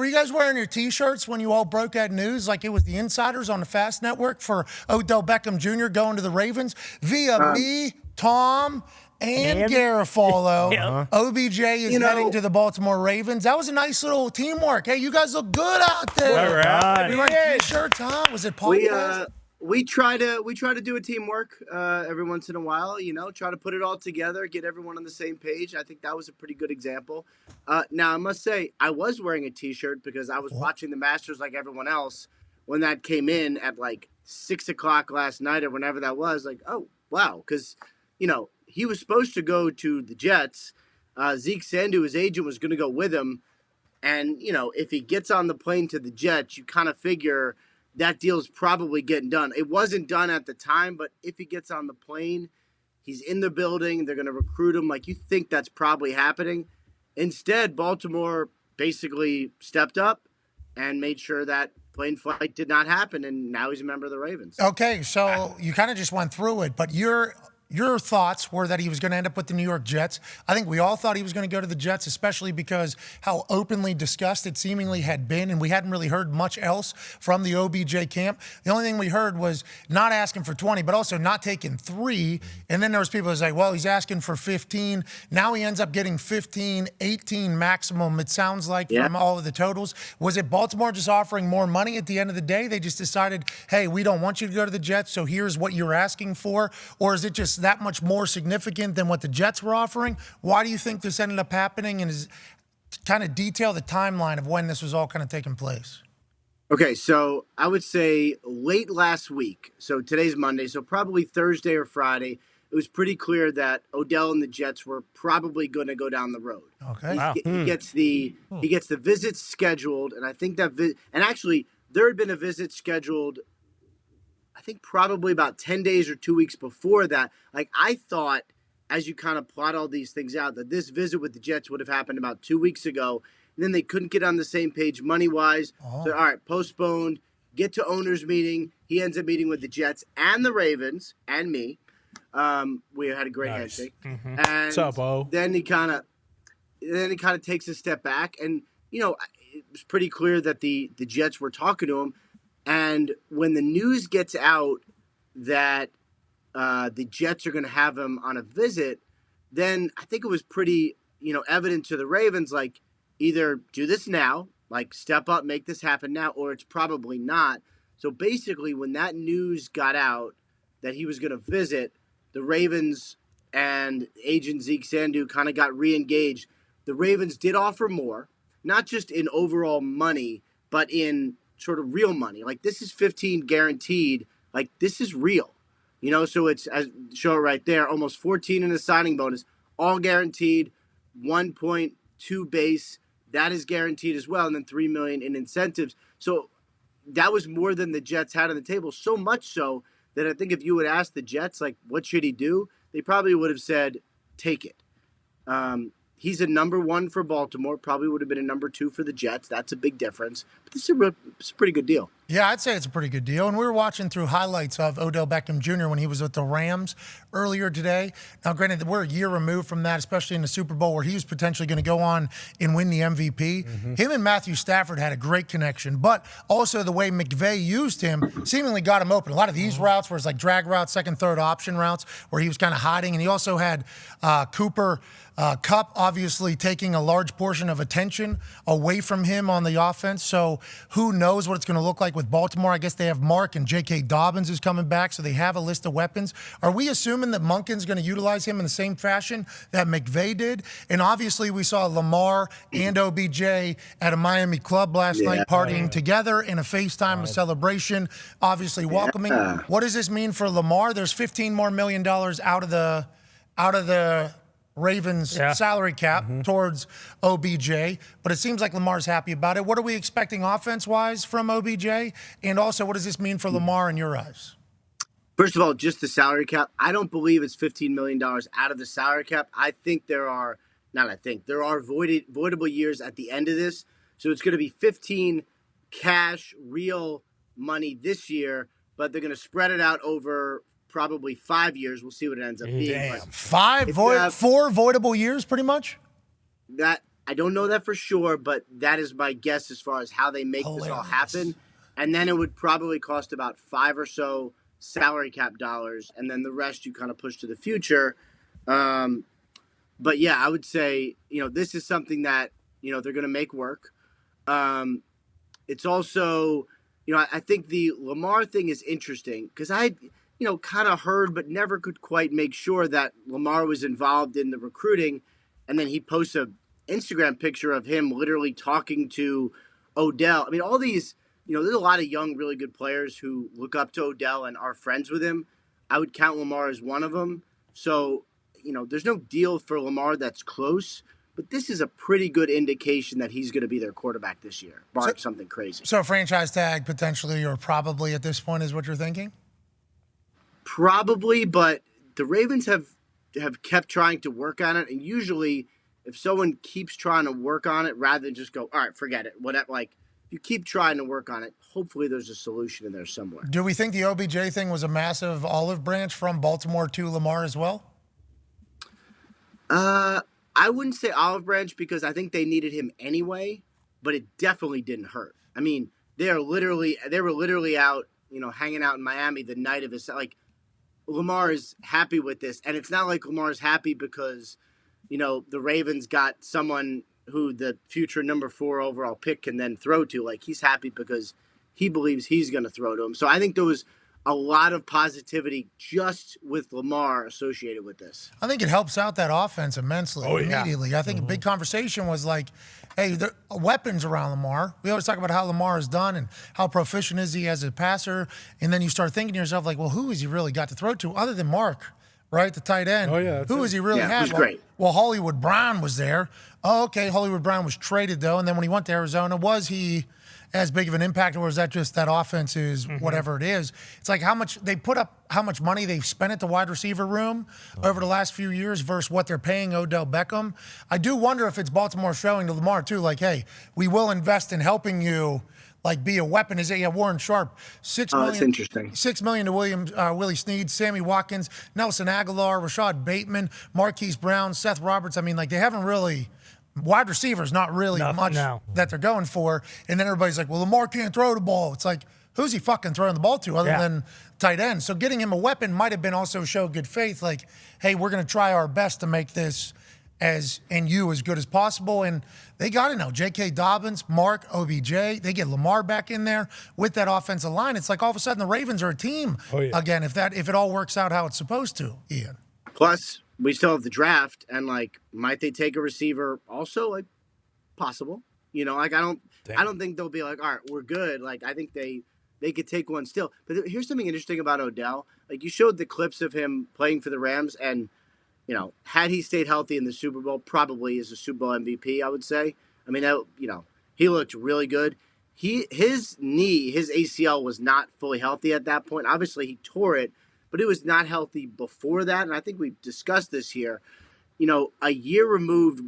were you guys wearing your T-shirts when you all broke that news like it was the insiders on the Fast Network for Odell Beckham Jr. going to the Ravens via me, Tom, and Garofalo? OBJ is heading to the Baltimore Ravens. That was a nice little teamwork. Hey, you guys look good out there. All right. You wearing T-shirts, huh? Was it Paul? We try to do a teamwork every once in a while, try to put it all together, get everyone on the same page. I think that was a pretty good example. Now, I must say, I was wearing a T-shirt because I was watching the Masters like everyone else when that came in at like 6 o'clock last night or whenever that was. Like, oh, wow, because, he was supposed to go to the Jets. Zeke Sandu, his agent, was going to go with him. And, if he gets on the plane to the Jets, you kind of figure – that deal's probably getting done. It wasn't done at the time, but if he gets on the plane, he's in the building, they're going to recruit him. Like, you think that's probably happening. Instead, Baltimore basically stepped up and made sure that plane flight did not happen, and now he's a member of the Ravens. Okay, so you kind of just went through it, but your thoughts were that he was going to end up with the New York Jets. I think we all thought he was going to go to the Jets, especially because how openly discussed it seemingly had been, and we hadn't really heard much else from the OBJ camp. The only thing we heard was not asking for 20, but also not taking 3. And then there was people that say, well, he's asking for 15. Now he ends up getting 15, 18 maximum, it sounds like, from all of the totals. Was it Baltimore just offering more money at the end of the day? They just decided, hey, we don't want you to go to the Jets, so here's what you're asking for? Or is it just that much more significant than what the Jets were offering? Why do you think this ended up happening, and is kind of detail the timeline of when this was all kind of taking place? Okay, so I would say late last week, so today's Monday, so probably Thursday or Friday, it was pretty clear that Odell and the Jets were probably going to go down the road. Okay. Wow. He gets the visits scheduled, and I think that and actually there had been a visit scheduled I think probably about 10 days or 2 weeks before that. Like, I thought, as you kind of plot all these things out, that this visit with the Jets would have happened about 2 weeks ago. And then they couldn't get on the same page money-wise. So, all right, postponed, get to owner's meeting. He ends up meeting with the Jets and the Ravens and me. We had a great handshake. And what's up, Bo? Then he kind of takes a step back. And, it was pretty clear that the Jets were talking to him. And when the news gets out that the Jets are going to have him on a visit, then I think it was pretty, evident to the Ravens, like, either do this now, like step up, make this happen now, or it's probably not. So basically, when that news got out that he was going to visit, the Ravens and agent Zeke Sandu kind of got re-engaged. The Ravens did offer more, not just in overall money, but in sort of real money. Like, this is 15 guaranteed. Like, this is real, so it's, as show it right there, almost 14 in a signing bonus, all guaranteed, 1.2 base, that is guaranteed as well, and then $3 million in incentives. So that was more than the Jets had on the table, so much so that I think if you would ask the Jets, like, what should he do, they probably would have said, take it. He's a number 1 for Baltimore, probably would have been a number 2 for the Jets. That's a big difference. But this is a pretty good deal. Yeah, I'd say it's a pretty good deal. And we were watching through highlights of Odell Beckham Jr. when he was with the Rams earlier today. Now, granted, we're a year removed from that, especially in the Super Bowl where he was potentially going to go on and win the MVP. Him and Matthew Stafford had a great connection, but also the way McVay used him seemingly got him open. A lot of these routes were like drag routes, second, third option routes where he was kind of hiding. And he also had Cooper Kupp obviously taking a large portion of attention away from him on the offense. So who knows what it's going to look like with Baltimore. I guess they have Mark and J.K. Dobbins who's coming back, so they have a list of weapons. Are we assuming that Monken's going to utilize him in the same fashion that McVay did? And obviously we saw Lamar and OBJ at a Miami club last night partying together in a FaceTime, a celebration, obviously welcoming. What does this mean for Lamar? There's $15 more million out of the Ravens salary cap towards OBJ, but it seems like Lamar's happy about it. What are we expecting offense-wise from OBJ? And also, what does this mean for Lamar in your eyes? First of all, just the salary cap. I don't believe it's $15 million out of the salary cap. I think there are voidable years at the end of this. So it's going to be 15 cash, real money this year, but they're going to spread it out over probably 5 years. We'll see what it ends up being. Damn. 4 voidable years, pretty much? I don't know that for sure, but that is my guess as far as how they make this all happen. And then it would probably cost about 5 or so salary cap dollars, and then the rest you kind of push to the future. But yeah, I would say, this is something that, they're going to make work. It's also, I think the Lamar thing is interesting because I, kind of heard but never could quite make sure that Lamar was involved in the recruiting. And then he posts a Instagram picture of him literally talking to Odell. I mean, all these, there's a lot of young, really good players who look up to Odell and are friends with him. I would count Lamar as one of them. So, there's no deal for Lamar that's close, but this is a pretty good indication that he's going to be their quarterback this year, barring something crazy. So franchise tag potentially or probably at this point is what you're thinking? Probably, but the Ravens have kept trying to work on it, and usually if someone keeps trying to work on it rather than just go, all right, forget it, whatever, like you keep trying to work on it, hopefully there's a solution in there somewhere. Do we think the OBJ thing was a massive olive branch from Baltimore to Lamar as well? I wouldn't say olive branch because I think they needed him anyway, but it definitely didn't hurt. I mean, they were literally out, hanging out in Miami the night of his, like, Lamar is happy with this, and it's not like Lamar's happy because, the Ravens got someone who the future number 4 overall pick can then throw to. Like, he's happy because he believes he's going to throw to him. So I think there was a lot of positivity just with Lamar associated with this. I think it helps out that offense immensely immediately. Yeah. I think a big conversation was like, hey, there are weapons around Lamar. We always talk about how Lamar is done and how proficient is he as a passer. And then you start thinking to yourself, like, well, who has he really got to throw to other than Mark, right, the tight end? Oh, yeah. Who has he really had? He's great. Well, Hollywood Brown was there. Oh, okay, Hollywood Brown was traded, though. And then when he went to Arizona, was he as big of an impact, or is that just that offense is whatever it is? It's like how much they put up, how much money they've spent at the wide receiver room over the last few years versus what they're paying Odell Beckham. I do wonder if it's Baltimore showing to Lamar, too, like, hey, we will invest in helping you, like, be a weapon. Is it, Warren Sharp, $6 million. That's interesting. $6 million to Willie Snead, Sammy Watkins, Nelson Aguilar, Rashad Bateman, Marquise Brown, Seth Roberts. I mean, like, they haven't really. Wide receivers, not really much that they're going for. And then everybody's like, well, Lamar can't throw the ball. It's like, who's he fucking throwing the ball to other than tight end? So getting him a weapon might have been also show good faith. Like, hey, we're going to try our best to make this as good as possible. And they got to know J.K. Dobbins, Mark, OBJ. They get Lamar back in there with that offensive line. It's like all of a sudden the Ravens are a team again if it all works out how it's supposed to, Ian. Plus, we still have the draft, and like, might they take a receiver also? Like, possible. Like I don't think they'll be like, all right, we're good. Like, I think they could take one still. But here's something interesting about Odell. Like, you showed the clips of him playing for the Rams, and had he stayed healthy in the Super Bowl, probably is a Super Bowl MVP. I would say. I mean, he looked really good. His knee, his ACL was not fully healthy at that point. Obviously, he tore it. But it was not healthy before that, and I think we've discussed this here. More than a year removed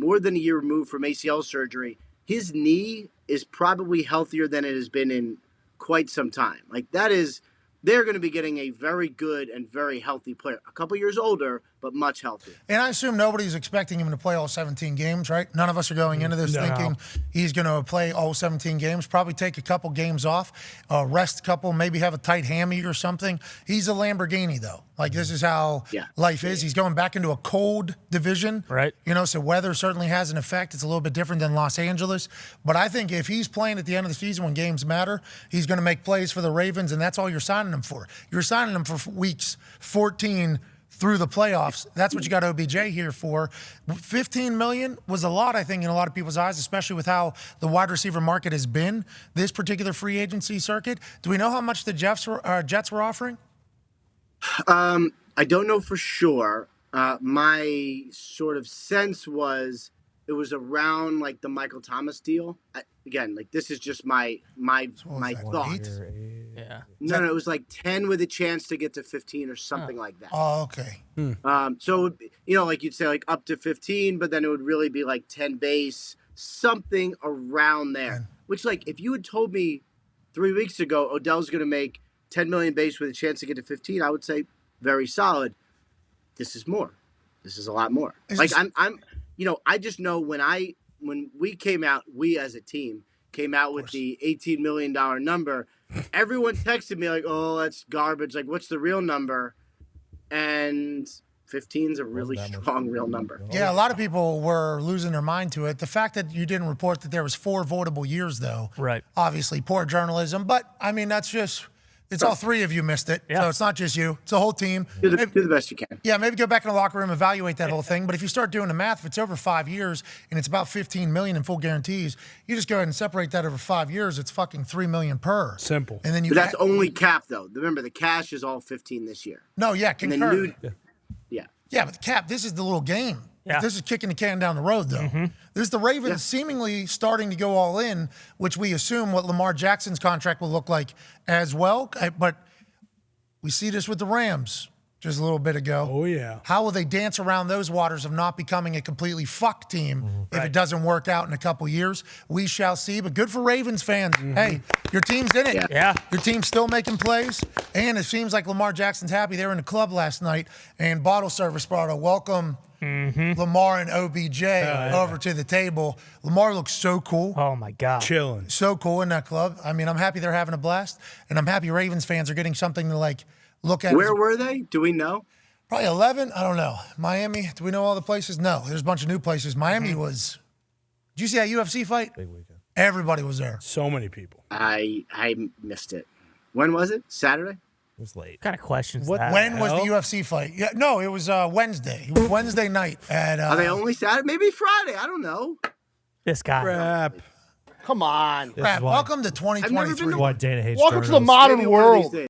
from ACL surgery, his knee is probably healthier than it has been in quite some time. Like, they're going to be getting a very good and very healthy player. A couple years older, but much healthier. And I assume nobody's expecting him to play all 17 games, right? None of us are going into this thinking he's going to play all 17 games, probably take a couple games off, rest a couple, maybe have a tight hammy or something. He's a Lamborghini, though. Like, this is how life is. He's going back into a cold division. Right. So weather certainly has an effect. It's a little bit different than Los Angeles. But I think if he's playing at the end of the season when games matter, he's going to make plays for the Ravens, and that's all you're signing him for. You're signing him for weeks 14 through the playoffs. That's what you got OBJ here for. $15 million was a lot, I think, in a lot of people's eyes, especially with how the wide receiver market has been this particular free agency circuit. Do we know how much the Jets were offering? I don't know for sure. My sort of sense was it was around like the Michael Thomas deal. Again, like, this is just my thought. Yeah. No, it was like 10 with a chance to get to 15 or something like that. Oh, okay. So it would be, like, you'd say like up to 15, but then it would really be like 10 base, something around there. Which, like, if you had told me 3 weeks ago Odell's going to make 10 million base with a chance to get to 15, I would say very solid. This is more. This is a lot more. I'm I just know when when we came out, we as a team came out with the $18 million number, everyone texted me like, "Oh, that's garbage. Like, what's the real number?" And 15 is a really strong real number. Yeah, a lot of people were losing their mind to it. The fact that you didn't report that there was 4 voidable years, though, right? Obviously, poor journalism. But I mean, that's just. It's all 3 of you missed it, so it's not just you. It's a whole team. Do the best you can. Yeah, maybe go back in the locker room, evaluate that whole thing. But if you start doing the math, if it's over 5 years and it's about $15 million in full guarantees, you just go ahead and separate that over 5 years. It's fucking $3 million per. Simple. And then you. But that's only cap though. Remember, the cash is all 15 this year. No, yeah, concur. Yeah, but the cap. This is the little game. Yeah. This is kicking the can down the road, though. This is the Ravens seemingly starting to go all in, which we assume what Lamar Jackson's contract will look like as well. But we see this with the Rams just a little bit ago. Oh, yeah. How will they dance around those waters of not becoming a completely fucked team if it doesn't work out in a couple years? We shall see. But good for Ravens fans. Hey, your team's in it. Yeah. Your team's still making plays. And it seems like Lamar Jackson's happy. They were in the club last night, and bottle service brought a welcome Lamar and OBJ over to the table. Lamar looks so cool. Oh, my God. Chilling. So cool in that club. I mean, I'm happy they're having a blast, and I'm happy Ravens fans are getting something to, like, look at. Where were they? Do we know? Probably 11. I don't know. Miami. Do we know all the places? No. There's a bunch of new places. Miami was. Did you see that UFC fight? Big weekend. Everybody was there. So many people. I missed it. When was it? Saturday? It was late. What kind of questions? What- that? When was the UFC fight? Yeah, no, it was Wednesday. It was Wednesday night at. Are they only Saturday? Maybe Friday. I don't know. This guy. Crap. Come on. Brad, welcome to I've never been 2023. to Why Dana hates Welcome to the journalists. modern Maybe one of these world. days.